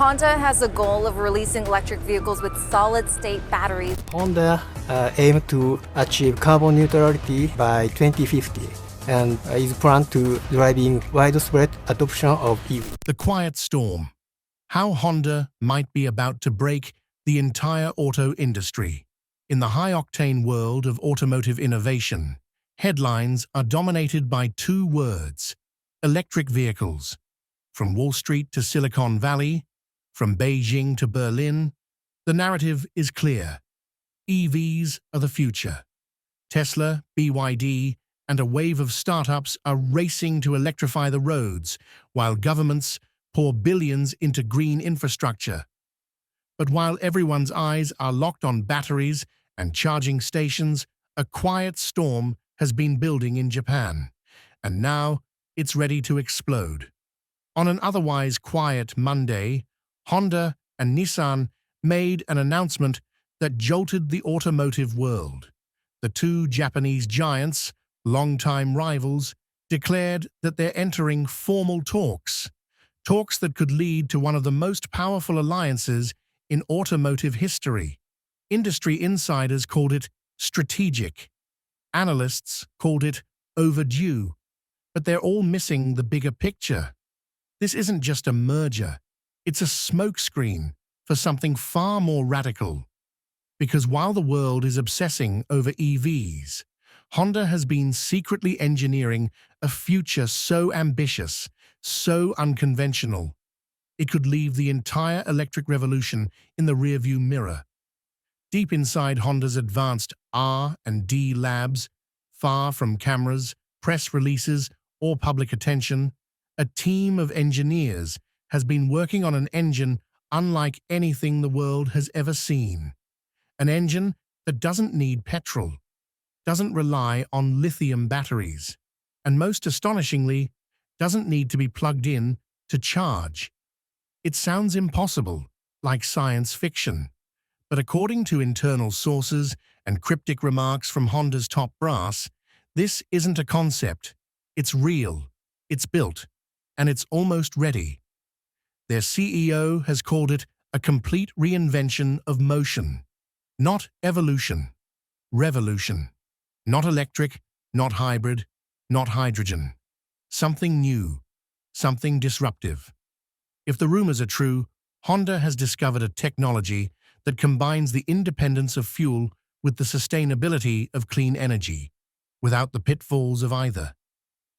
Honda has a goal of releasing electric vehicles with solid-state batteries. Honda aims to achieve carbon neutrality by 2050 and is planned to driving widespread adoption of EV. The quiet storm. How Honda might be about to break the entire auto industry. In the high-octane world of automotive innovation, headlines are dominated by two words: electric vehicles. From Wall Street to Silicon Valley, from Beijing to Berlin, the narrative is clear. EVs are the future. Tesla, BYD, and a wave of startups are racing to electrify the roads, while governments pour billions into green infrastructure. But while everyone's eyes are locked on batteries and charging stations, a quiet storm has been building in Japan, and now it's ready to explode. On an otherwise quiet Monday, Honda and Nissan made an announcement that jolted the automotive world. The two Japanese giants, longtime rivals, declared that they're entering formal talks that could lead to one of the most powerful alliances in automotive history. Industry insiders called it strategic. Analysts called it overdue. But they're all missing the bigger picture. This isn't just a merger. It's a smokescreen for something far more radical. Because while the world is obsessing over EVs, Honda has been secretly engineering a future so ambitious, so unconventional, it could leave the entire electric revolution in the rearview mirror. Deep inside Honda's advanced R&D labs, far from cameras, press releases, or public attention, a team of engineers has been working on an engine unlike anything the world has ever seen. An engine that doesn't need petrol, doesn't rely on lithium batteries, and most astonishingly, doesn't need to be plugged in to charge. It sounds impossible, like science fiction, but according to internal sources and cryptic remarks from Honda's top brass, this isn't a concept. It's real, it's built, and it's almost ready. Their CEO has called it a complete reinvention of motion. Not evolution, revolution. Not electric, not hybrid, not hydrogen. Something new, something disruptive. If the rumors are true, Honda has discovered a technology that combines the independence of fuel with the sustainability of clean energy, without the pitfalls of either.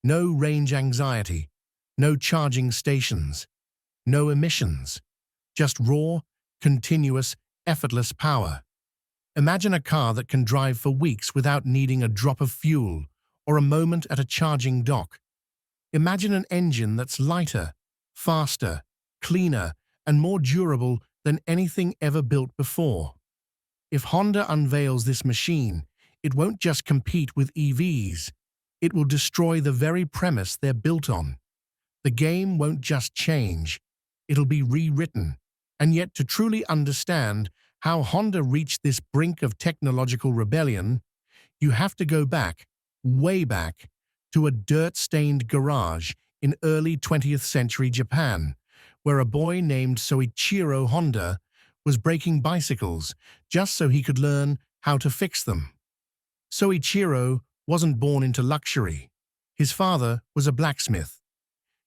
No range anxiety, no charging stations, no emissions, just raw, continuous, effortless power. Imagine a car that can drive for weeks without needing a drop of fuel or a moment at a charging dock. Imagine an engine that's lighter, faster, cleaner, and more durable than anything ever built before. If Honda unveils this machine, it won't just compete with EVs. It will destroy the very premise they're built on. The game won't just change, it'll be rewritten. And yet, to truly understand how Honda reached this brink of technological rebellion, you have to go back, way back, to a dirt-stained garage in early 20th century Japan, where a boy named Soichiro Honda was breaking bicycles just so he could learn how to fix them. Soichiro wasn't born into luxury. His father was a blacksmith.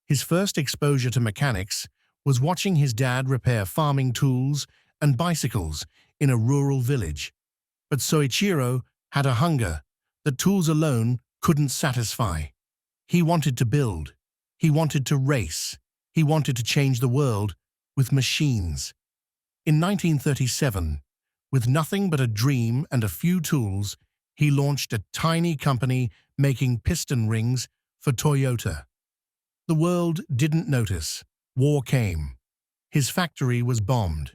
His first exposure to mechanics was watching his dad repair farming tools and bicycles in a rural village. But Soichiro had a hunger that tools alone couldn't satisfy. He wanted to build. He wanted to race. He wanted to change the world with machines. In 1937, with nothing but a dream and a few tools, he launched a tiny company making piston rings for Toyota. The world didn't notice. War came. His factory was bombed.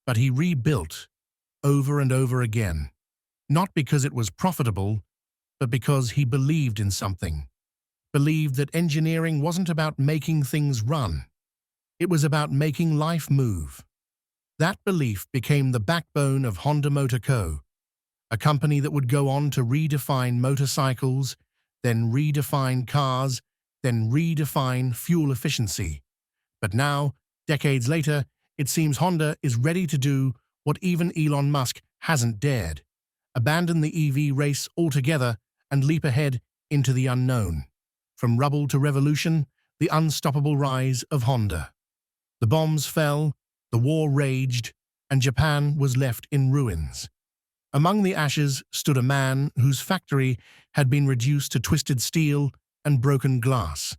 But he rebuilt over and over again, not because it was profitable, but because he believed in something. Believed that engineering wasn't about making things run. It was about making life move. That belief became the backbone of Honda Motor Co., a company that would go on to redefine motorcycles, then redefine cars, then redefine fuel efficiency. But now, decades later, It seems Honda is ready to do what even Elon Musk hasn't dared: abandon the EV race altogether and leap ahead into the unknown. From rubble to revolution, the unstoppable rise of Honda. The bombs fell, the war raged, and Japan was left in ruins. Among the ashes stood a man whose factory had been reduced to twisted steel and broken glass.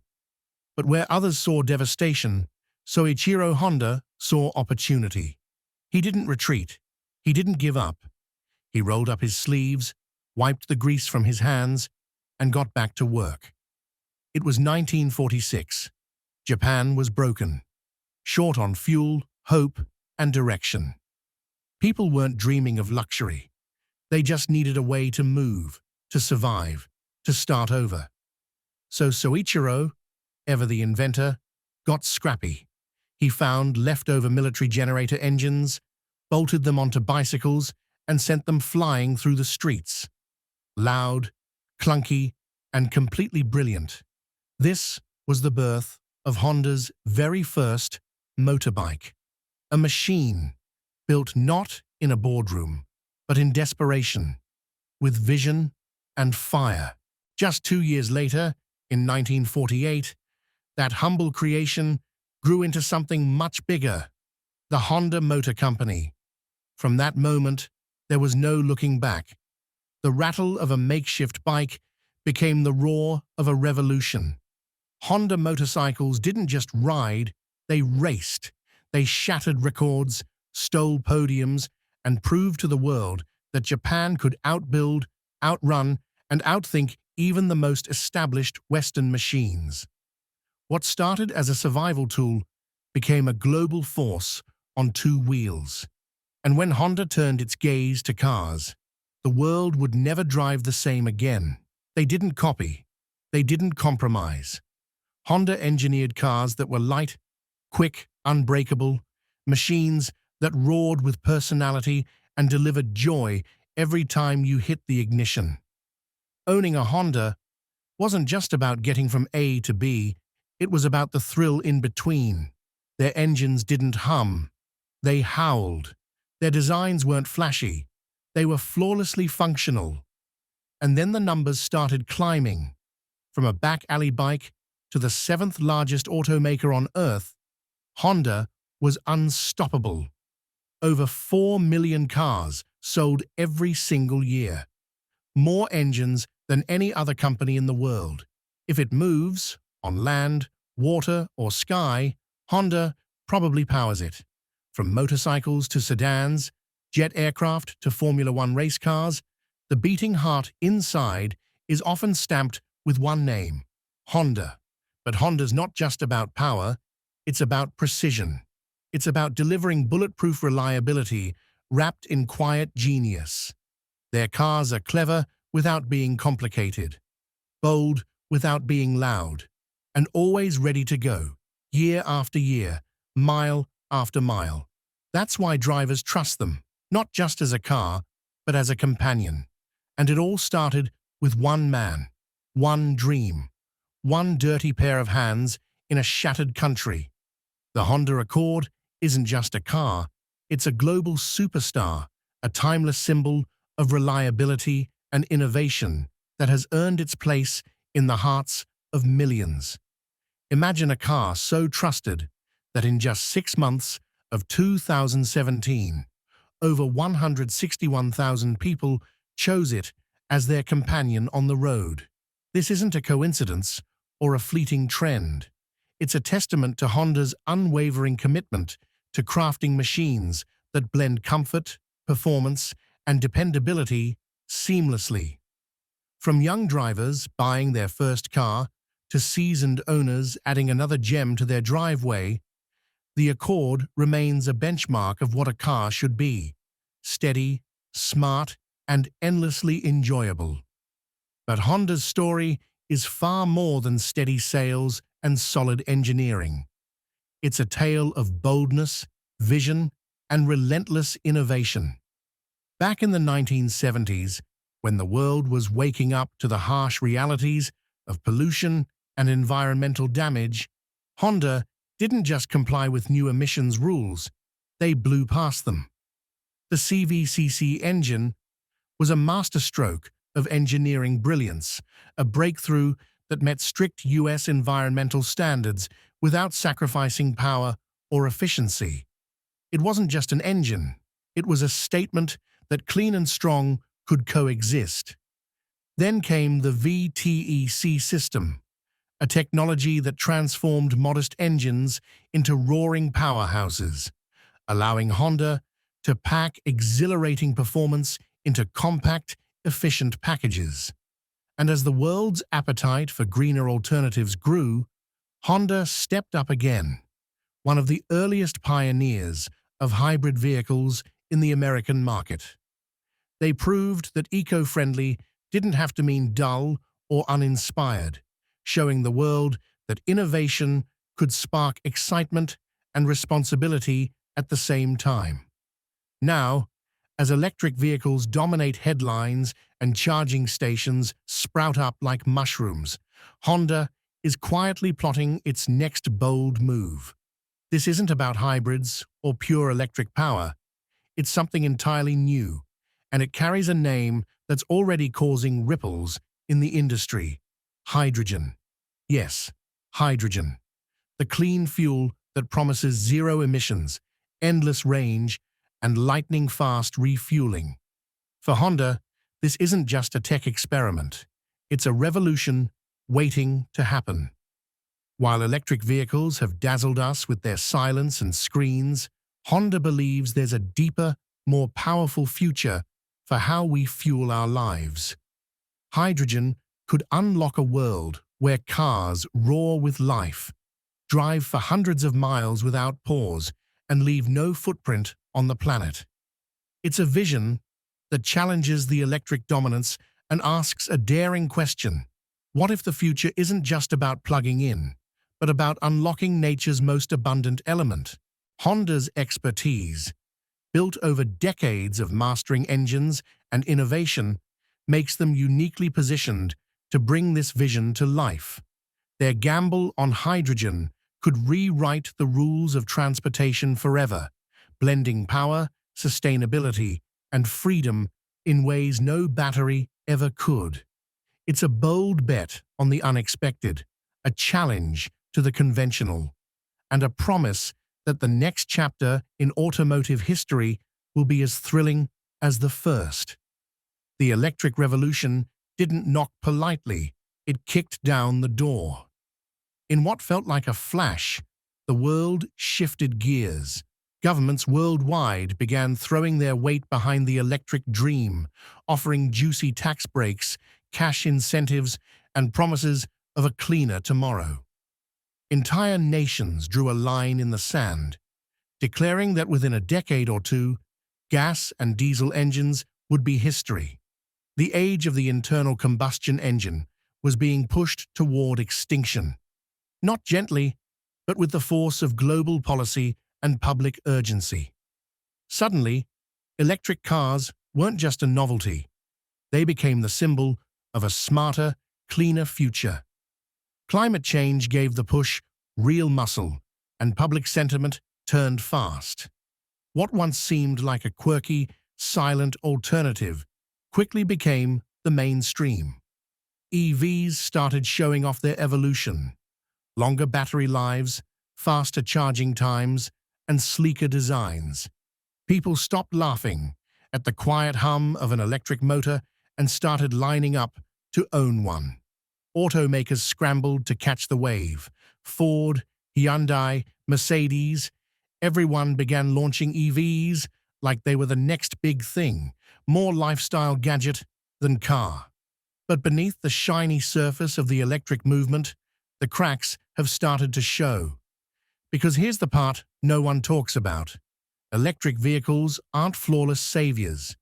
But where others saw devastation, Soichiro Honda saw opportunity. He didn't retreat. He didn't give up. He rolled up his sleeves, wiped the grease from his hands, and got back to work. It was 1946. Japan was broken, short on fuel, hope, and direction. People weren't dreaming of luxury. They just needed a way to move, to survive, to start over. So Soichiro, ever the inventor, got scrappy. He found leftover military generator engines, bolted them onto bicycles, and sent them flying through the streets. Loud, clunky, and completely brilliant. This was the birth of Honda's very first motorbike. A machine built not in a boardroom, but in desperation, with vision and fire. Just 2 years later, in 1948, that humble creation grew into something much bigger: the Honda Motor Company. From that moment, there was no looking back. The rattle of a makeshift bike became the roar of a revolution. Honda motorcycles didn't just ride, they raced. They shattered records, stole podiums, and proved to the world that Japan could outbuild, outrun, and outthink even the most established Western machines. What started as a survival tool became a global force on two wheels. And when Honda turned its gaze to cars, the world would never drive the same again. They didn't copy. They didn't compromise. Honda engineered cars that were light, quick, unbreakable, machines that roared with personality and delivered joy every time you hit the ignition. Owning a Honda wasn't just about getting from A to B, it was about the thrill in between. Their engines didn't hum, they howled. Their designs weren't flashy, they were flawlessly functional. And then the numbers started climbing. From a back alley bike to the seventh largest automaker on Earth, Honda was unstoppable. Over 4 million cars sold every single year. More engines than any other company in the world. If it moves, on land, water, or sky, Honda probably powers it. From motorcycles to sedans, jet aircraft to Formula One race cars, the beating heart inside is often stamped with one name: Honda. But Honda's not just about power, it's about precision. It's about delivering bulletproof reliability wrapped in quiet genius. Their cars are clever without being complicated, bold without being loud, and always ready to go, year after year, mile after mile. That's why drivers trust them, not just as a car, but as a companion. And it all started with one man, one dream, one dirty pair of hands in a shattered country. The Honda Accord isn't just a car, it's a global superstar, a timeless symbol of reliability and innovation that has earned its place in the hearts of millions. Imagine a car so trusted that in just 6 months of 2017, over 161,000 people chose it as their companion on the road. This isn't a coincidence or a fleeting trend. It's a testament to Honda's unwavering commitment to crafting machines that blend comfort, performance, and dependability seamlessly. From young drivers buying their first car to seasoned owners adding another gem to their driveway, the Accord remains a benchmark of what a car should be: steady, smart, and endlessly enjoyable. But Honda's story is far more than steady sales and solid engineering. It's a tale of boldness, vision, and relentless innovation. Back in the 1970s, when the world was waking up to the harsh realities of pollution and environmental damage, Honda didn't just comply with new emissions rules, they blew past them. The CVCC engine was a masterstroke of engineering brilliance, a breakthrough that met strict US environmental standards without sacrificing power or efficiency. It wasn't just an engine, it was a statement that clean and strong could coexist. Then came the VTEC system, a technology that transformed modest engines into roaring powerhouses, allowing Honda to pack exhilarating performance into compact, efficient packages. And as the world's appetite for greener alternatives grew, Honda stepped up again, one of the earliest pioneers of hybrid vehicles in the American market. They proved that eco-friendly didn't have to mean dull or uninspired, showing the world that innovation could spark excitement and responsibility at the same time. Now, as electric vehicles dominate headlines and charging stations sprout up like mushrooms, Honda is quietly plotting its next bold move. This isn't about hybrids or pure electric power. It's something entirely new, and it carries a name that's already causing ripples in the industry: hydrogen. Yes, hydrogen. The clean fuel that promises zero emissions, endless range, and lightning-fast refueling. For Honda, this isn't just a tech experiment. It's a revolution waiting to happen. While electric vehicles have dazzled us with their silence and screens, Honda believes there's a deeper, more powerful future for how we fuel our lives. Hydrogen could unlock a world where cars roar with life, drive for hundreds of miles without pause, and leave no footprint on the planet. It's a vision that challenges the electric dominance and asks a daring question. What if the future isn't just about plugging in, but about unlocking nature's most abundant element? Honda's expertise, built over decades of mastering engines and innovation, makes them uniquely positioned to bring this vision to life. Their gamble on hydrogen could rewrite the rules of transportation forever, blending power, sustainability, and freedom in ways no battery ever could. It's a bold bet on the unexpected, a challenge to the conventional, and a promise that the next chapter in automotive history will be as thrilling as the first. The electric revolution didn't knock politely, it kicked down the door. In what felt like a flash, the world shifted gears. Governments worldwide began throwing their weight behind the electric dream, offering juicy tax breaks, cash incentives, and promises of a cleaner tomorrow. Entire nations drew a line in the sand, declaring that within a decade or two, gas and diesel engines would be history. The age of the internal combustion engine was being pushed toward extinction, not gently, but with the force of global policy and public urgency. Suddenly, electric cars weren't just a novelty. They became the symbol of a smarter, cleaner future. Climate change gave the push real muscle, and public sentiment turned fast. What once seemed like a quirky, silent alternative quickly became the mainstream. EVs started showing off their evolution: longer battery lives, faster charging times, and sleeker designs. People stopped laughing at the quiet hum of an electric motor and started lining up to own one. Automakers scrambled to catch the wave. Ford, Hyundai, Mercedes, everyone began launching EVs like they were the next big thing, more lifestyle gadget than car. But beneath the shiny surface of the electric movement, the cracks have started to show. Because here's the part no one talks about. Electric vehicles aren't flawless saviors.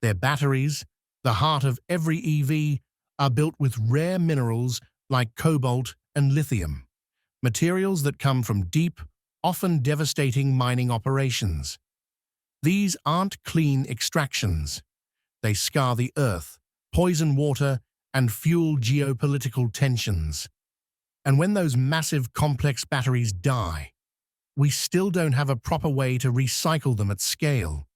Their batteries, the heart of every EV, are built with rare minerals like cobalt and lithium, materials that come from deep, often devastating mining operations. These aren't clean extractions. They scar the earth, poison water, and fuel geopolitical tensions. And when those massive complex batteries die, we still don't have a proper way to recycle them at scale.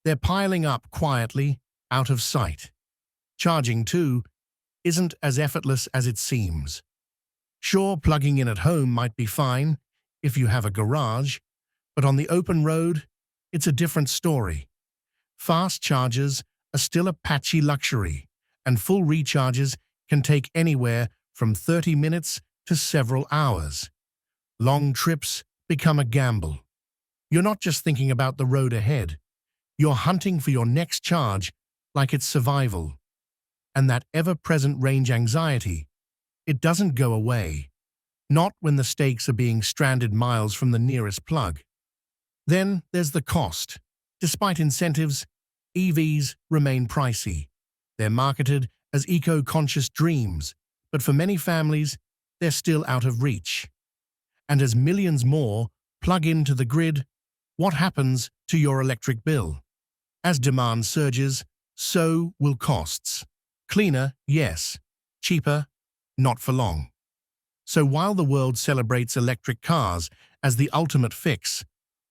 They're piling up quietly, out of sight. Charging, too, isn't as effortless as it seems. Sure, plugging in at home might be fine if you have a garage, but on the open road, it's a different story. Fast chargers are still a patchy luxury, and full recharges can take anywhere from 30 minutes to several hours. Long trips become a gamble. You're not just thinking about the road ahead. You're hunting for your next charge like it's survival. And that ever-present range anxiety, it doesn't go away. Not when the stakes are being stranded miles from the nearest plug. Then there's the cost. Despite incentives, EVs remain pricey. They're marketed as eco-conscious dreams, but for many families, they're still out of reach. And as millions more plug into the grid, what happens to your electric bill? As demand surges, so will costs. Cleaner, yes. Cheaper, not for long. So while the world celebrates electric cars as the ultimate fix,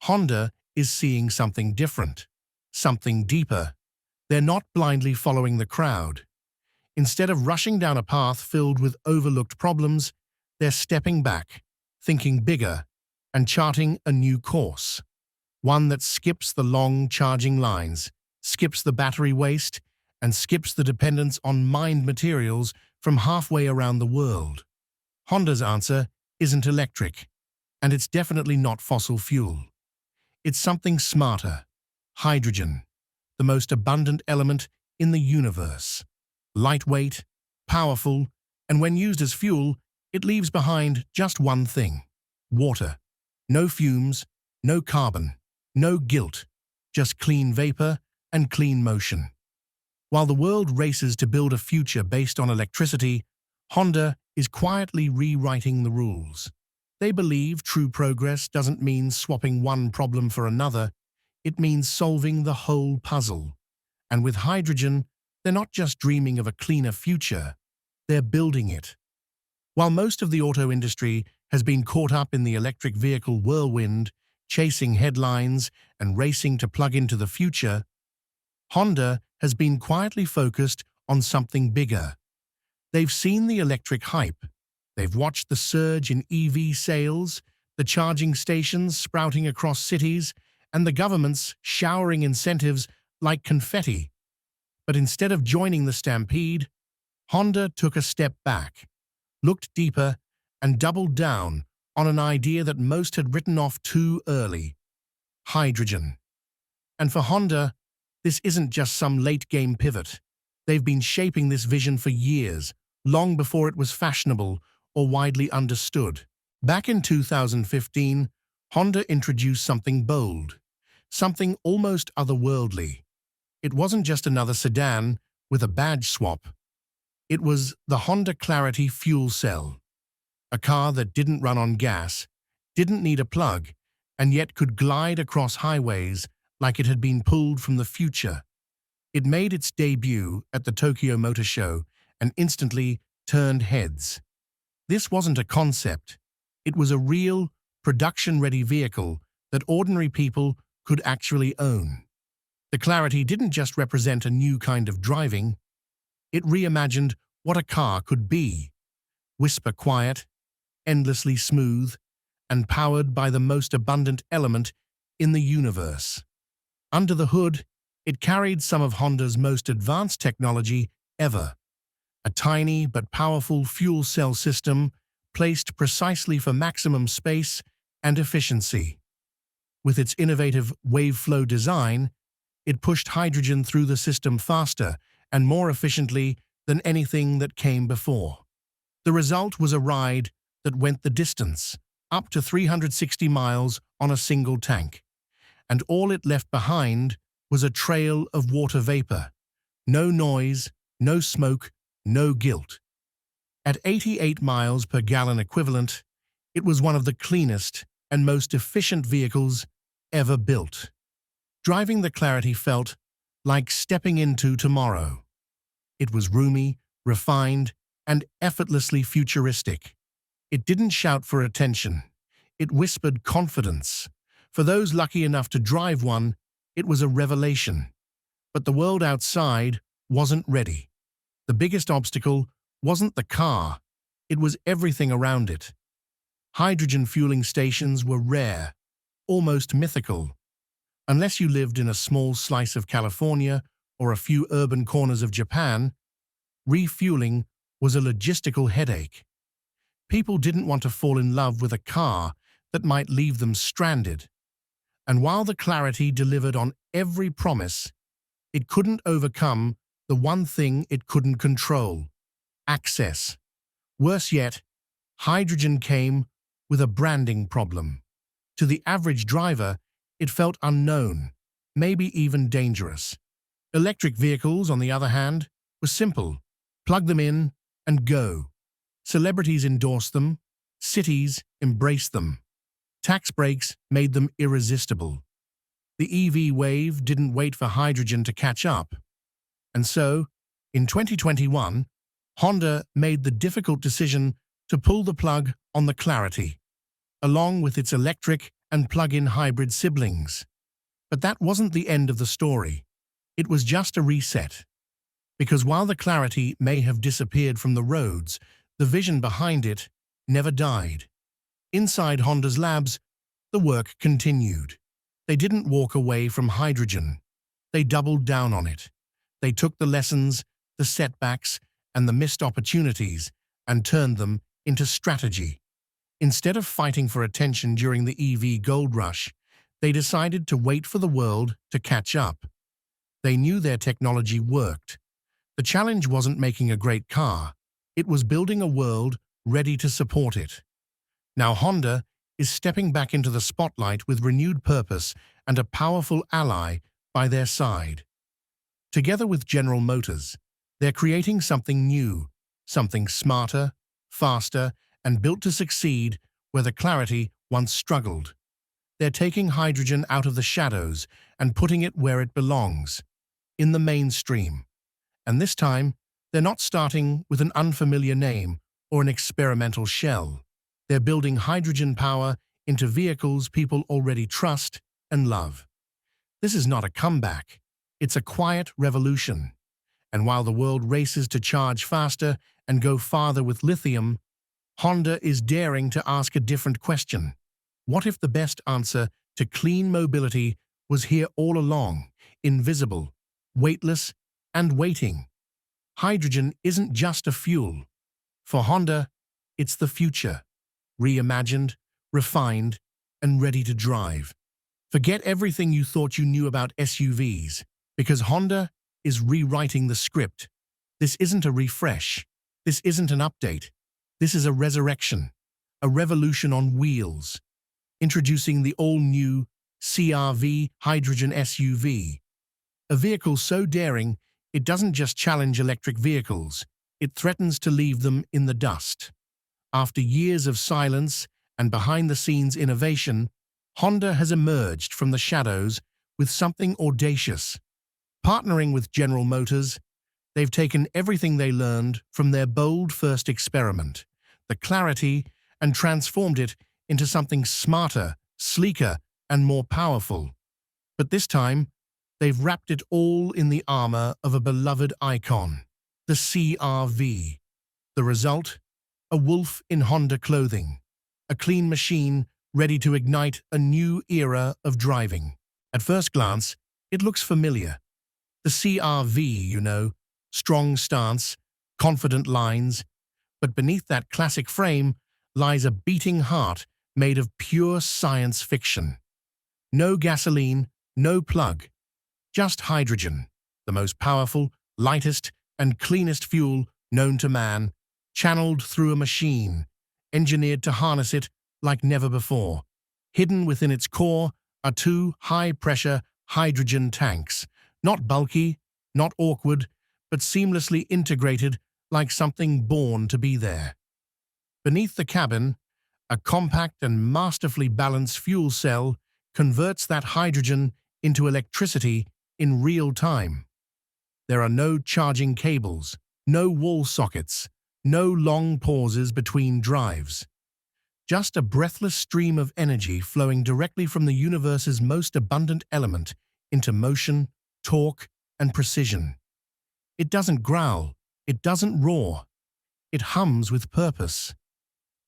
Honda is seeing something different, something deeper. They're not blindly following the crowd. Instead of rushing down a path filled with overlooked problems, they're stepping back, thinking bigger, and charting a new course. One that skips the long charging lines, skips the battery waste, and skips the dependence on mined materials from halfway around the world. Honda's answer isn't electric, and it's definitely not fossil fuel. It's something smarter: hydrogen, the most abundant element in the universe. Lightweight, powerful, and when used as fuel, it leaves behind just one thing: water. No fumes, no carbon, no guilt, just clean vapor and clean motion. While the world races to build a future based on electricity, Honda is quietly rewriting the rules. They believe true progress doesn't mean swapping one problem for another, it means solving the whole puzzle. And with hydrogen, they're not just dreaming of a cleaner future, they're building it. While most of the auto industry has been caught up in the electric vehicle whirlwind, chasing headlines and racing to plug into the future, Honda has been quietly focused on something bigger. They've seen the electric hype. They've watched the surge in EV sales, the charging stations sprouting across cities, and the governments showering incentives like confetti. But instead of joining the stampede, Honda took a step back, looked deeper, and doubled down on an idea that most had written off too early: hydrogen. And for Honda, this isn't just some late-game pivot. They've been shaping this vision for years, long before it was fashionable or widely understood. Back in 2015, Honda introduced something bold, something almost otherworldly. It wasn't just another sedan with a badge swap. It was the Honda Clarity fuel cell, a car that didn't run on gas, didn't need a plug, and yet could glide across highways like it had been pulled from the future. It made its debut at the Tokyo Motor Show and instantly turned heads. This wasn't a concept. It was a real, production-ready vehicle that ordinary people could actually own. The Clarity didn't just represent a new kind of driving, it reimagined what a car could be: whisper quiet, endlessly smooth, and powered by the most abundant element in the universe. Under the hood, it carried some of Honda's most advanced technology ever: a tiny but powerful fuel cell system placed precisely for maximum space and efficiency. With its innovative wave-flow design, it pushed hydrogen through the system faster and more efficiently than anything that came before. The result was a ride that went the distance, up to 360 miles on a single tank. And all it left behind was a trail of water vapor. No noise, no smoke, no guilt. At 88 miles per gallon equivalent, it was one of the cleanest and most efficient vehicles ever built. Driving the Clarity felt like stepping into tomorrow. It was roomy, refined, and effortlessly futuristic. It didn't shout for attention. It whispered confidence. For those lucky enough to drive one, it was a revelation. But the world outside wasn't ready. The biggest obstacle wasn't the car, it was everything around it. Hydrogen fueling stations were rare, almost mythical. Unless you lived in a small slice of California or a few urban corners of Japan, refueling was a logistical headache. People didn't want to fall in love with a car that might leave them stranded. And while the Clarity delivered on every promise, it couldn't overcome the one thing it couldn't control: access. Worse yet, hydrogen came with a branding problem. To the average driver, it felt unknown, maybe even dangerous. Electric vehicles, on the other hand, were simple. Plug them in and go. Celebrities endorsed them, cities embraced them. Tax breaks made them irresistible. The EV wave didn't wait for hydrogen to catch up. And so, in 2021, Honda made the difficult decision to pull the plug on the Clarity, along with its electric and plug-in hybrid siblings. But that wasn't the end of the story. It was just a reset. Because while the Clarity may have disappeared from the roads, the vision behind it never died. Inside Honda's labs, the work continued. They didn't walk away from hydrogen. They doubled down on it. They took the lessons, the setbacks, and the missed opportunities and turned them into strategy. Instead of fighting for attention during the EV gold rush, they decided to wait for the world to catch up. They knew their technology worked. The challenge wasn't making a great car. It was building a world ready to support it. Now Honda is stepping back into the spotlight with renewed purpose and a powerful ally by their side. Together with General Motors, they're creating something new, something smarter, faster, and built to succeed where the Clarity once struggled. They're taking hydrogen out of the shadows and putting it where it belongs, in the mainstream. And this time, they're not starting with an unfamiliar name or an experimental shell. They're building hydrogen power into vehicles people already trust and love. This is not a comeback. It's a quiet revolution. And while the world races to charge faster and go farther with lithium, Honda is daring to ask a different question. What if the best answer to clean mobility was here all along, invisible, weightless, and waiting? Hydrogen isn't just a fuel. For Honda, it's the future, reimagined, refined, and ready to drive. Forget everything you thought you knew about SUVs, because Honda is rewriting the script. This isn't a refresh. This isn't an update. This is a resurrection, a revolution on wheels. Introducing the all-new CR-V hydrogen SUV. A vehicle so daring, it doesn't just challenge electric vehicles, it threatens to leave them in the dust. After years of silence and behind-the-scenes innovation, Honda has emerged from the shadows with something audacious. Partnering with General Motors, they've taken everything they learned from their bold first experiment, the Clarity, and transformed it into something smarter, sleeker, and more powerful. But this time, they've wrapped it all in the armor of a beloved icon, the CR-V. The result? A wolf in Honda clothing, a clean machine ready to ignite a new era of driving. At first glance, it looks familiar. The CR-V, you know, strong stance, confident lines, but beneath that classic frame lies a beating heart made of pure science fiction. No gasoline, no plug, just hydrogen, the most powerful, lightest, and cleanest fuel known to man, channeled through a machine, engineered to harness it like never before. Hidden within its core are two high-pressure hydrogen tanks, not bulky, not awkward, but seamlessly integrated like something born to be there. Beneath the cabin, a compact and masterfully balanced fuel cell converts that hydrogen into electricity in real time. There are no charging cables, no wall sockets, no long pauses between drives. just a breathless stream of energy flowing directly from the universe's most abundant element into motion, torque, and precision. It doesn't growl, it doesn't roar, it hums with purpose.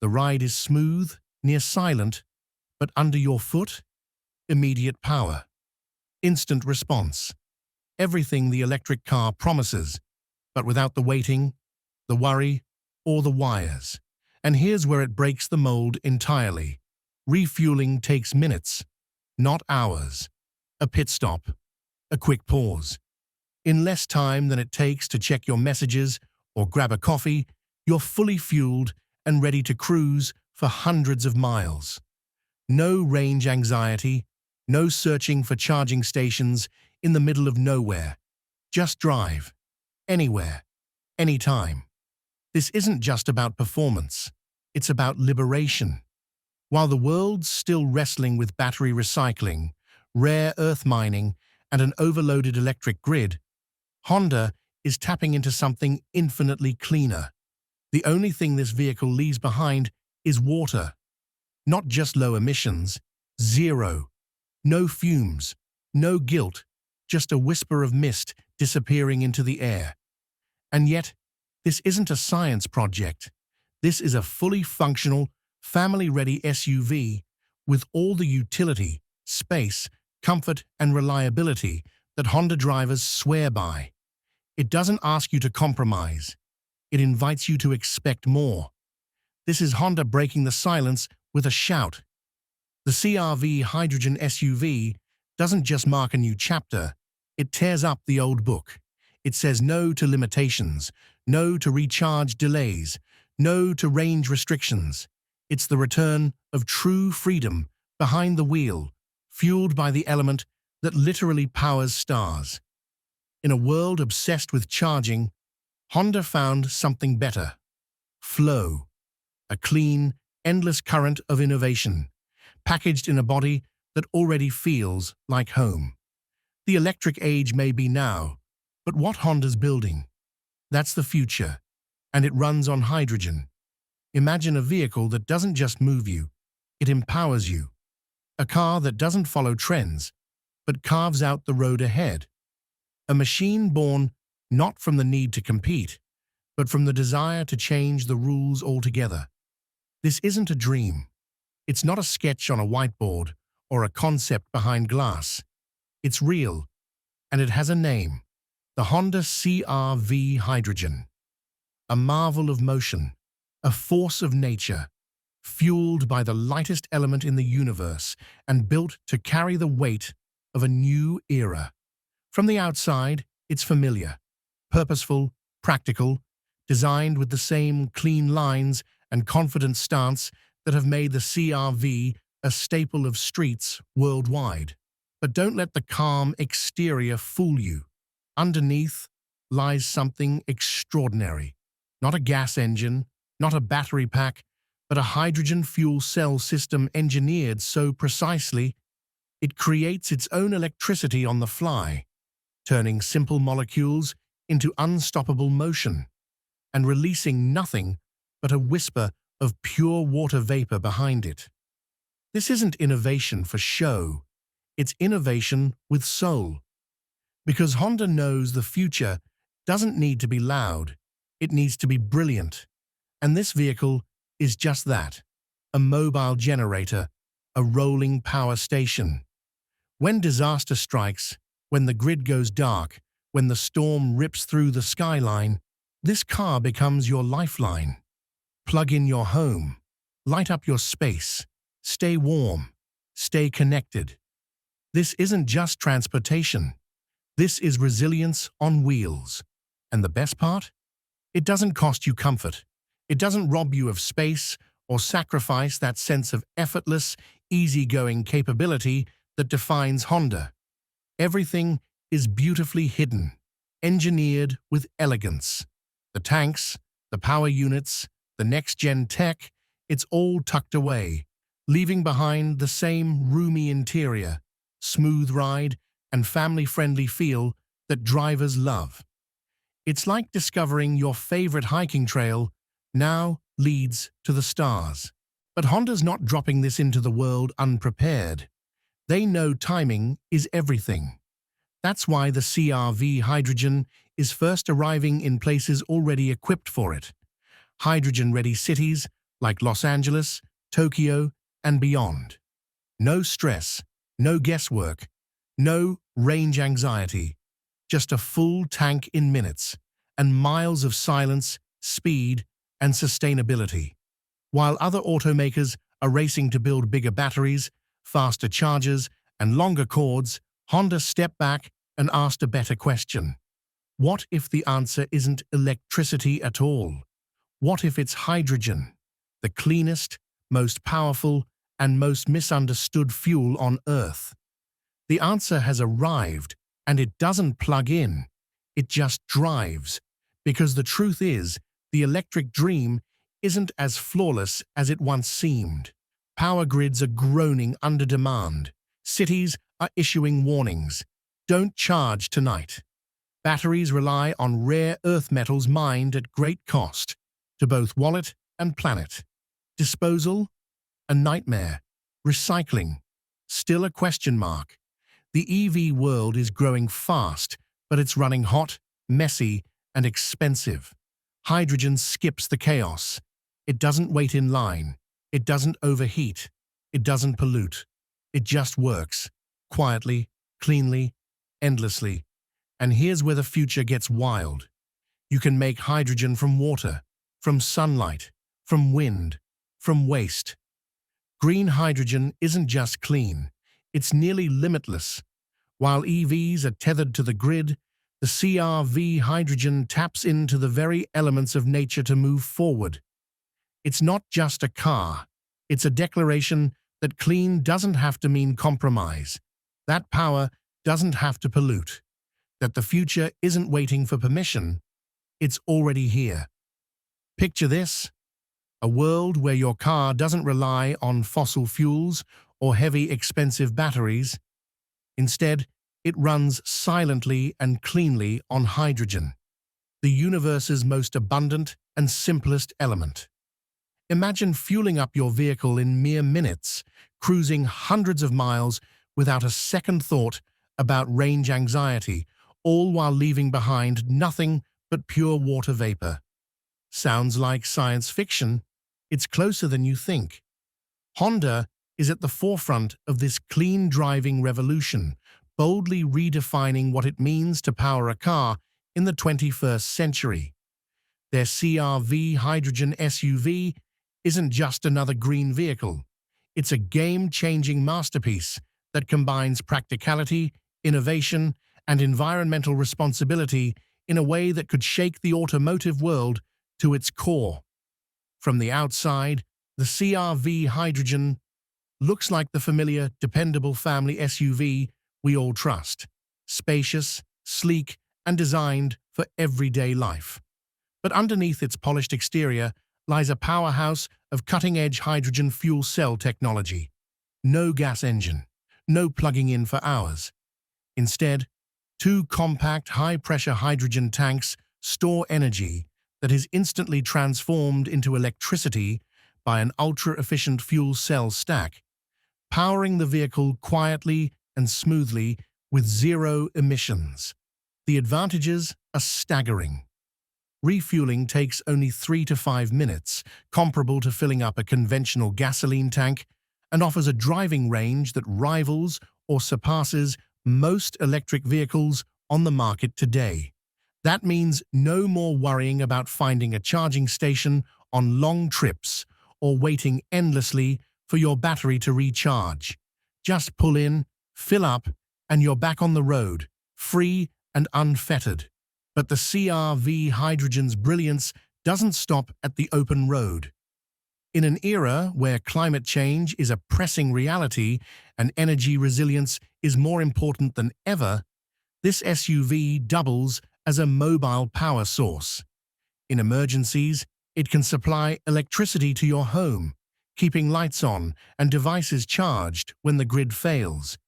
The ride is smooth, near silent, but under your foot, immediate power, instant response. Everything the electric car promises, but without the waiting, the worry, or the wires. And here's where it breaks the mold entirely. Refueling takes minutes, not hours. A pit stop, a quick pause. In less time than it takes to check your messages or grab a coffee, you're fully fueled and ready to cruise for hundreds of miles. No range anxiety, no searching for charging stations in the middle of nowhere. Just drive. Anywhere. Anytime. This isn't just about performance. It's about liberation. While the world's still wrestling with battery recycling, rare earth mining, and an overloaded electric grid, Honda is tapping into something infinitely cleaner. The only thing this vehicle leaves behind is water. Not just low emissions, zero. No fumes, no guilt, just a whisper of mist disappearing into the air. And yet, this isn't a science project. This is a fully functional, family-ready SUV with all the utility, space, comfort, and reliability that Honda drivers swear by. It doesn't ask you to compromise. It invites you to expect more. This is Honda breaking the silence with a shout. The CR-V hydrogen SUV doesn't just mark a new chapter, it tears up the old book. It says no to limitations, no to recharge delays, no to range restrictions. It's the return of true freedom behind the wheel, fueled by the element that literally powers stars. In a world obsessed with charging, Honda found something better. Flow. A clean, endless current of innovation, packaged in a body that already feels like home. The electric age may be now, but what Honda's building? That's the future, and it runs on hydrogen. Imagine a vehicle that doesn't just move you, it empowers you. A car that doesn't follow trends, but carves out the road ahead. A machine born not from the need to compete, but from the desire to change the rules altogether. This isn't a dream. It's not a sketch on a whiteboard or a concept behind glass. It's real, and it has a name. The Honda CR-V Hydrogen. A marvel of motion, a force of nature, fueled by the lightest element in the universe and built to carry the weight of a new era. From the outside, it's familiar, purposeful, practical, designed with the same clean lines and confident stance that have made the CR-V a staple of streets worldwide. But don't let the calm exterior fool you. Underneath lies something extraordinary. Not a gas engine, not a battery pack, but a hydrogen fuel cell system engineered so precisely it creates its own electricity on the fly, turning simple molecules into unstoppable motion and releasing nothing but a whisper of pure water vapor behind it. This isn't innovation for show, it's innovation with soul. Because Honda knows the future doesn't need to be loud, it needs to be brilliant. And this vehicle is just that, a mobile generator, a rolling power station. When disaster strikes, when the grid goes dark, when the storm rips through the skyline, this car becomes your lifeline. Plug in your home, light up your space, stay warm, stay connected. This isn't just transportation. This is resilience on wheels. And the best part? It doesn't cost you comfort. It doesn't rob you of space or sacrifice that sense of effortless, easygoing capability that defines Honda. Everything is beautifully hidden, engineered with elegance. The tanks, the power units, the next-gen tech, it's all tucked away, leaving behind the same roomy interior, smooth ride, and family-friendly feel that drivers love. It's like discovering your favorite hiking trail now leads to the stars. But Honda's not dropping this into the world unprepared. They know timing is everything. That's why the CR-V hydrogen is first arriving in places already equipped for it. Hydrogen-ready cities like Los Angeles, Tokyo, and beyond. No stress, no guesswork, no range anxiety. Just a full tank in minutes, and miles of silence, speed, and sustainability. While other automakers are racing to build bigger batteries, faster chargers, and longer cords, Honda stepped back and asked a better question. What if the answer isn't electricity at all? What if it's hydrogen, the cleanest, most powerful, and most misunderstood fuel on Earth? The answer has arrived, and it doesn't plug in. It just drives. Because the truth is, the electric dream isn't as flawless as it once seemed. Power grids are groaning under demand. Cities are issuing warnings. Don't charge tonight. Batteries rely on rare earth metals mined at great cost to both wallet and planet. Disposal? A nightmare. Recycling? Still a question mark. The EV world is growing fast, but it's running hot, messy, and expensive. Hydrogen skips the chaos. It doesn't wait in line. It doesn't overheat. It doesn't pollute. It just works. Quietly, cleanly, endlessly. And here's where the future gets wild. You can make hydrogen from water, from sunlight, from wind, from waste. Green hydrogen isn't just clean. It's nearly limitless. While EVs are tethered to the grid, the CR-V hydrogen taps into the very elements of nature to move forward. It's not just a car. It's a declaration that clean doesn't have to mean compromise. That power doesn't have to pollute. That the future isn't waiting for permission. It's already here. Picture this: a world where your car doesn't rely on fossil fuels or heavy, expensive batteries. Instead, it runs silently and cleanly on hydrogen, the universe's most abundant and simplest element. Imagine fueling up your vehicle in mere minutes, cruising hundreds of miles without a second thought about range anxiety, all while leaving behind nothing but pure water vapor. Sounds like science fiction? It's closer than you think. Honda is at the forefront of this clean driving revolution, boldly redefining what it means to power a car in the 21st century. Their CR-V hydrogen SUV isn't just another green vehicle. It's a game-changing masterpiece that combines practicality, innovation, and environmental responsibility in a way that could shake the automotive world to its core. From the outside, the CR-V hydrogen looks like the familiar, dependable family SUV we all trust. Spacious, sleek, and designed for everyday life. But underneath its polished exterior lies a powerhouse of cutting-edge hydrogen fuel cell technology. No gas engine, no plugging in for hours. Instead, two compact, high-pressure hydrogen tanks store energy that is instantly transformed into electricity by an ultra-efficient fuel cell stack, powering the vehicle quietly and smoothly with zero emissions. The advantages are staggering. Refueling takes only 3 to 5 minutes, comparable to filling up a conventional gasoline tank, and offers a driving range that rivals or surpasses most electric vehicles on the market today. That means no more worrying about finding a charging station on long trips or waiting endlessly for your battery to recharge. Just pull in, fill up, and you're back on the road, free and unfettered. But the CR-V hydrogen's brilliance doesn't stop at the open road. In an era where climate change is a pressing reality and energy resilience is more important than ever, this SUV doubles as a mobile power source. In emergencies, it can supply electricity to your home, keeping lights on and devices charged when the grid fails.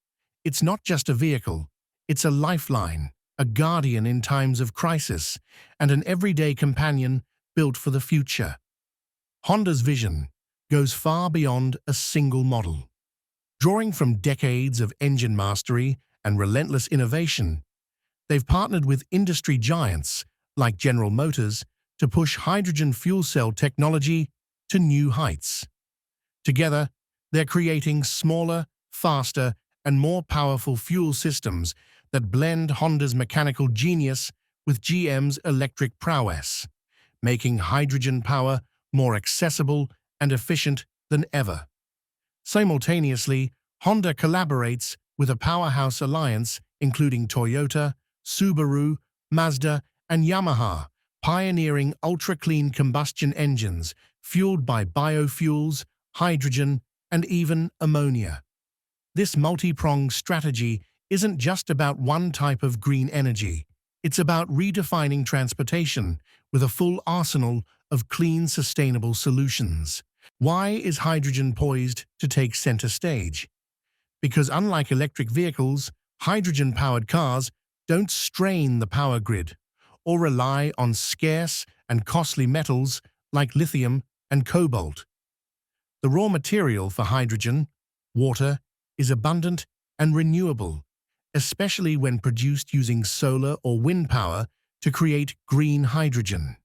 It's not just a vehicle, it's a lifeline, a guardian in times of crisis, and an everyday companion built for the future. Honda's vision, goes far beyond a single model. Drawing from decades of engine mastery and relentless innovation, they've partnered with industry giants like General Motors to push hydrogen fuel cell technology to new heights. Together, they're creating smaller, faster, and more powerful fuel systems that blend Honda's mechanical genius with GM's electric prowess, making hydrogen power more accessible and efficient than ever. Simultaneously, Honda collaborates with a powerhouse alliance including Toyota, Subaru, Mazda, and Yamaha, pioneering ultra-clean combustion engines fueled by biofuels, hydrogen, and even ammonia. This multi-pronged strategy isn't just about one type of green energy. It's about redefining transportation with a full arsenal of clean, sustainable solutions. Why is hydrogen poised to take center stage? Because unlike electric vehicles, hydrogen-powered cars don't strain the power grid or rely on scarce and costly metals like lithium and cobalt. The raw material for hydrogen, water, is abundant and renewable, especially when produced using solar or wind power to create green hydrogen.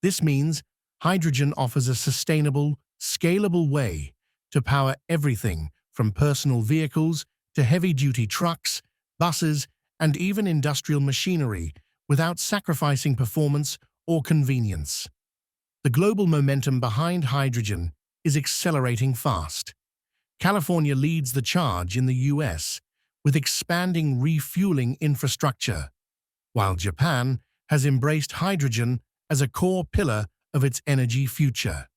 This means hydrogen offers a sustainable, scalable way to power everything from personal vehicles to heavy-duty trucks, buses, and even industrial machinery without sacrificing performance or convenience. The global momentum behind hydrogen is accelerating fast. California leads the charge in the US with expanding refueling infrastructure, while Japan has embraced hydrogen as a core pillar of its energy future.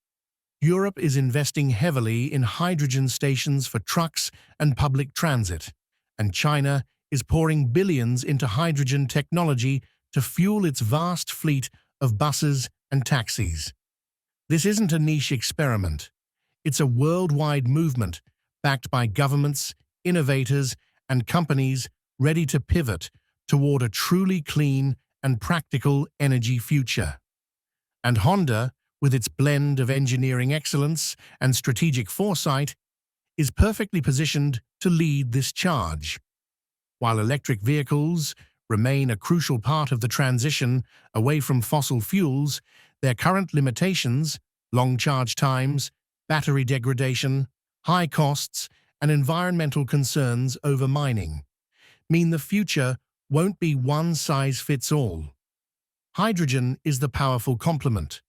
Europe is investing heavily in hydrogen stations for trucks and public transit, and China is pouring billions into hydrogen technology to fuel its vast fleet of buses and taxis. This isn't a niche experiment. It's a worldwide movement backed by governments, innovators, and companies ready to pivot toward a truly clean and practical energy future. And Honda, with its blend of engineering excellence and strategic foresight, is perfectly positioned to lead this charge. While electric vehicles remain a crucial part of the transition away from fossil fuels, their current limitations, long charge times, battery degradation, high costs, and environmental concerns over mining, mean the future won't be one size fits all. Hydrogen is the powerful complement,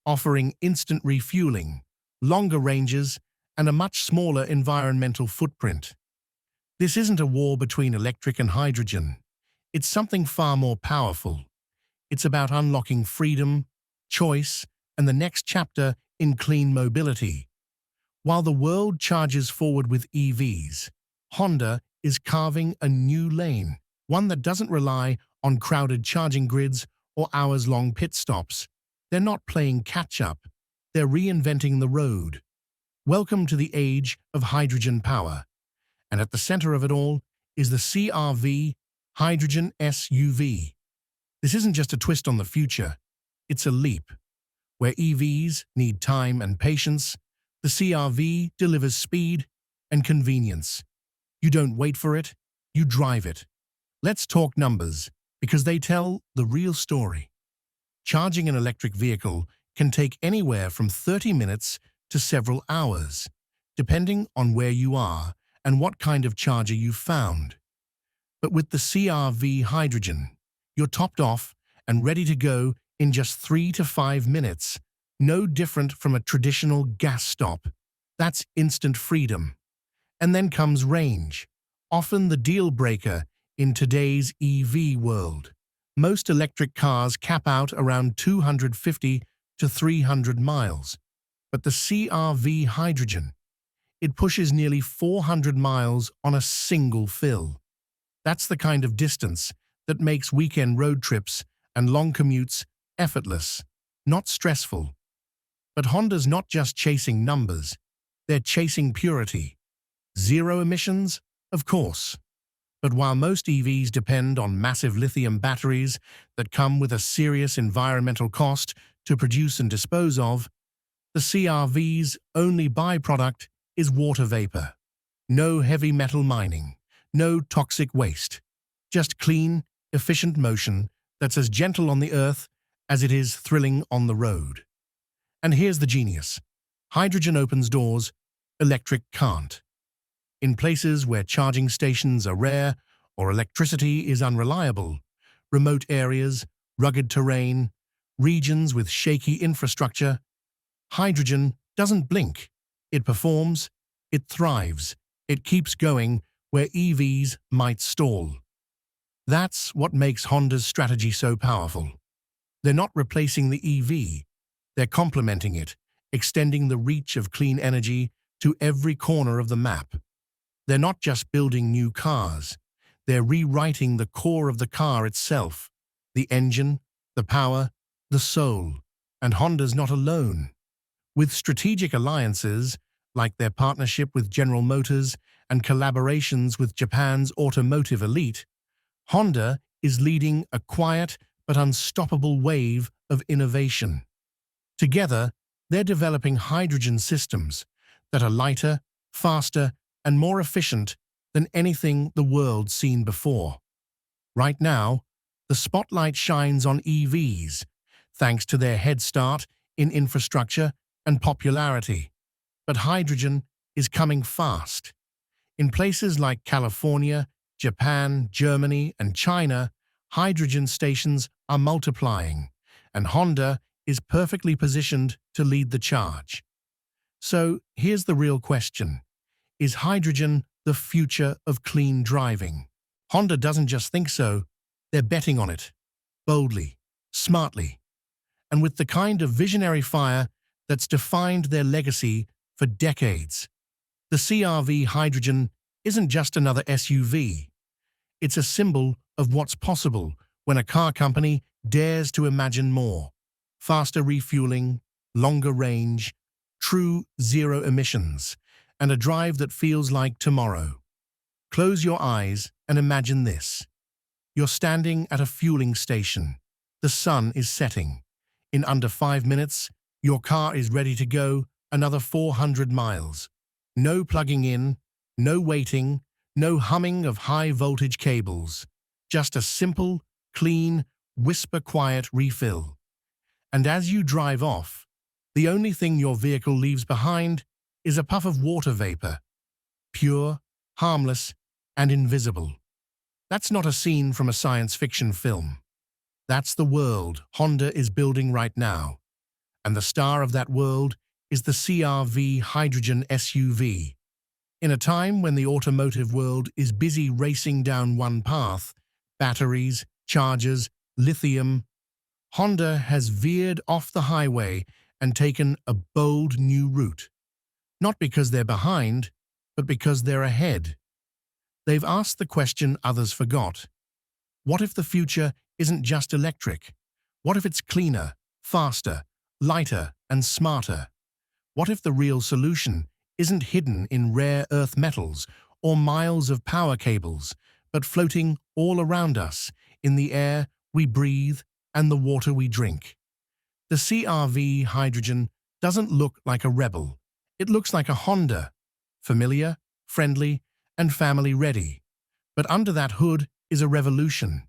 offering instant refueling, longer ranges, and a much smaller environmental footprint. This isn't a war between electric and hydrogen. It's something far more powerful. It's about unlocking freedom, choice, and the next chapter in clean mobility. While the world charges forward with EVs, Honda is carving a new lane, one that doesn't rely on crowded charging grids or hours-long pit stops. They're not playing catch-up. They're reinventing the road. Welcome to the age of hydrogen power. And at the center of it all is the CR-V Hydrogen SUV. This isn't just a twist on the future. It's a leap. Where EVs need time and patience, the CR-V delivers speed and convenience. You don't wait for it, you drive it. Let's talk numbers, because they tell the real story. Charging an electric vehicle can take anywhere from 30 minutes to several hours, depending on where you are and what kind of charger you've found. But with the CR-V hydrogen, you're topped off and ready to go in just 3 to 5 minutes, no different from a traditional gas stop. That's instant freedom. And then comes range, often the deal breaker in today's EV world. Most electric cars cap out around 250 to 300 miles, but the CR-V hydrogen, it pushes nearly 400 miles on a single fill. That's the kind of distance that makes weekend road trips and long commutes effortless, not stressful. But Honda's not just chasing numbers, they're chasing purity. Zero emissions? Of course. But while most EVs depend on massive lithium batteries that come with a serious environmental cost to produce and dispose of, The CRV's only byproduct is water vapor. No heavy metal mining, no toxic waste. Just clean, efficient motion that's as gentle on the earth as it is thrilling on the road. And here's the genius. Hydrogen opens doors, electric can't. In places where charging stations are rare or electricity is unreliable, remote areas, rugged terrain, regions with shaky infrastructure, hydrogen doesn't blink. It performs, it thrives, it keeps going where EVs might stall. That's what makes Honda's strategy so powerful. They're not replacing the EV, they're complementing it, extending the reach of clean energy to every corner of the map. They're not just building new cars, they're rewriting the core of the car itself, the engine, the power, the soul. And Honda's not alone. With strategic alliances, like their partnership with General Motors and collaborations with Japan's automotive elite, Honda is leading a quiet but unstoppable wave of innovation. Together, they're developing hydrogen systems that are lighter, faster, and more efficient than anything the world's seen before. Right now, the spotlight shines on EVs, thanks to their head start in infrastructure and popularity. But hydrogen is coming fast. In places like California, Japan, Germany, and China, hydrogen stations are multiplying, and Honda is perfectly positioned to lead the charge. So here's the real question. Is hydrogen the future of clean driving? Honda doesn't just think so, they're betting on it. Boldly, smartly, and with the kind of visionary fire that's defined their legacy for decades. The CRV Hydrogen isn't just another SUV. It's a symbol of what's possible when a car company dares to imagine more. Faster refueling, longer range, true zero emissions, and a drive that feels like tomorrow. Close your eyes and imagine this. You're standing at a fueling station. The sun is setting. In under 5 minutes, your car is ready to go another 400 miles. No plugging in, no waiting, no humming of high-voltage cables. Just a simple, clean, whisper-quiet refill. And as you drive off, the only thing your vehicle leaves behind is a puff of water vapor. Pure, harmless, and invisible. That's not a scene from a science fiction film. That's the world Honda is building right now. And the star of that world is the CRV Hydrogen SUV. In a time when the automotive world is busy racing down one path, batteries, chargers, lithium, Honda has veered off the highway and taken a bold new route. Not because they're behind, but because they're ahead. They've asked the question others forgot. What if the future isn't just electric? What if it's cleaner, faster, lighter, and smarter? What if the real solution isn't hidden in rare earth metals or miles of power cables, but floating all around us in the air we breathe and the water we drink? The CRV Hydrogen doesn't look like a rebel. It looks like a Honda, familiar, friendly, and family-ready. But under that hood is a revolution.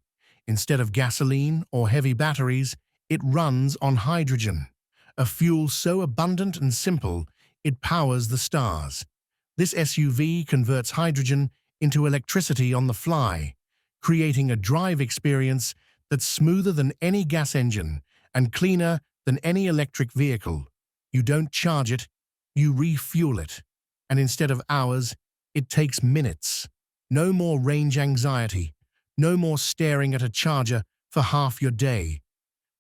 Instead of gasoline or heavy batteries, it runs on hydrogen, a fuel so abundant and simple it powers the stars. This SUV converts hydrogen into electricity on the fly, creating a drive experience that's smoother than any gas engine and cleaner than any electric vehicle. You don't charge it, you refuel it. And instead of hours, it takes minutes. No more range anxiety, no more staring at a charger for half your day.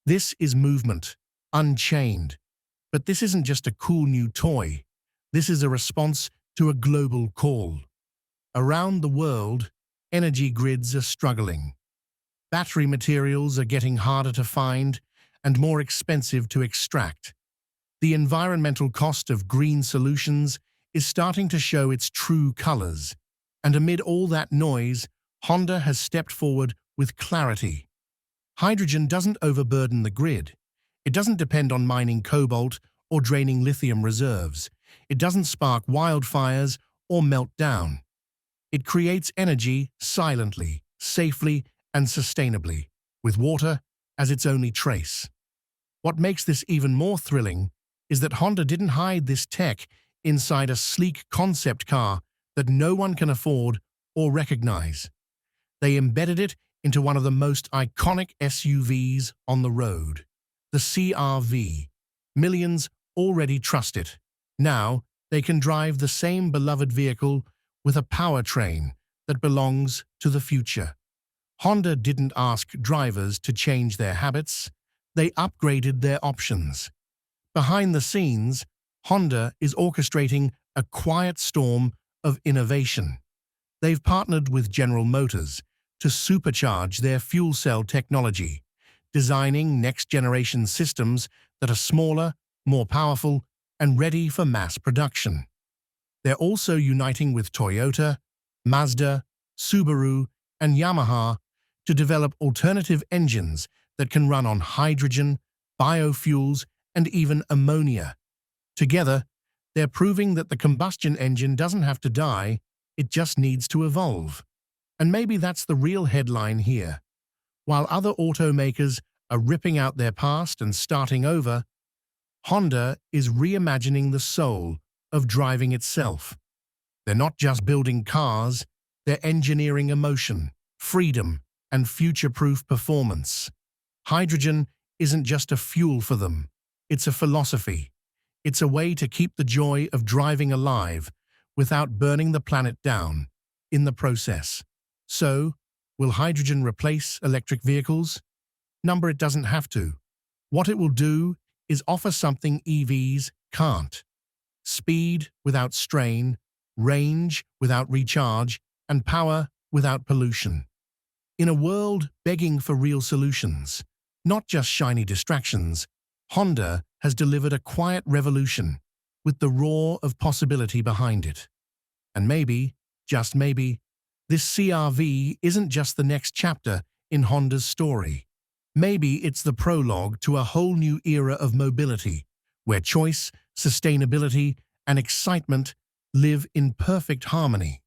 This is movement, unchained. But this isn't just a cool new toy. This is a response to a global call. Around the world, energy grids are struggling. Battery materials are getting harder to find and more expensive to extract. The environmental cost of green solutions is starting to show its true colors. And amid all that noise, Honda has stepped forward with clarity. Hydrogen doesn't overburden the grid. It doesn't depend on mining cobalt or draining lithium reserves. It doesn't spark wildfires or melt down. It creates energy silently, safely, and sustainably, with water as its only trace. What makes this even more thrilling is that Honda didn't hide this tech inside a sleek concept car that no one can afford or recognize. They embedded it into one of the most iconic SUVs on the road, the CR-V. Millions already trust it. Now, they can drive the same beloved vehicle with a powertrain that belongs to the future. Honda didn't ask drivers to change their habits, they upgraded their options. Behind the scenes, Honda is orchestrating a quiet storm of innovation. They've partnered with General Motors to supercharge their fuel cell technology, designing next-generation systems that are smaller, more powerful, and ready for mass production. They're also uniting with Toyota, Mazda, Subaru, and Yamaha to develop alternative engines that can run on hydrogen, biofuels, and even ammonia. Together, they're proving that the combustion engine doesn't have to die, it just needs to evolve. And maybe that's the real headline here. While other automakers are ripping out their past and starting over, Honda is reimagining the soul of driving itself. They're not just building cars, they're engineering emotion, freedom, and future-proof performance. Hydrogen isn't just a fuel for them, it's a philosophy. It's a way to keep the joy of driving alive without burning the planet down in the process. So, will hydrogen replace electric vehicles? Number it doesn't have to. What it will do is offer something EVs can't. Speed without strain, range without recharge, and power without pollution. In a world begging for real solutions, not just shiny distractions, Honda has delivered a quiet revolution with the roar of possibility behind it. And maybe, just maybe, this CR-V isn't just the next chapter in Honda's story. Maybe it's the prologue to a whole new era of mobility, where choice, sustainability, and excitement live in perfect harmony.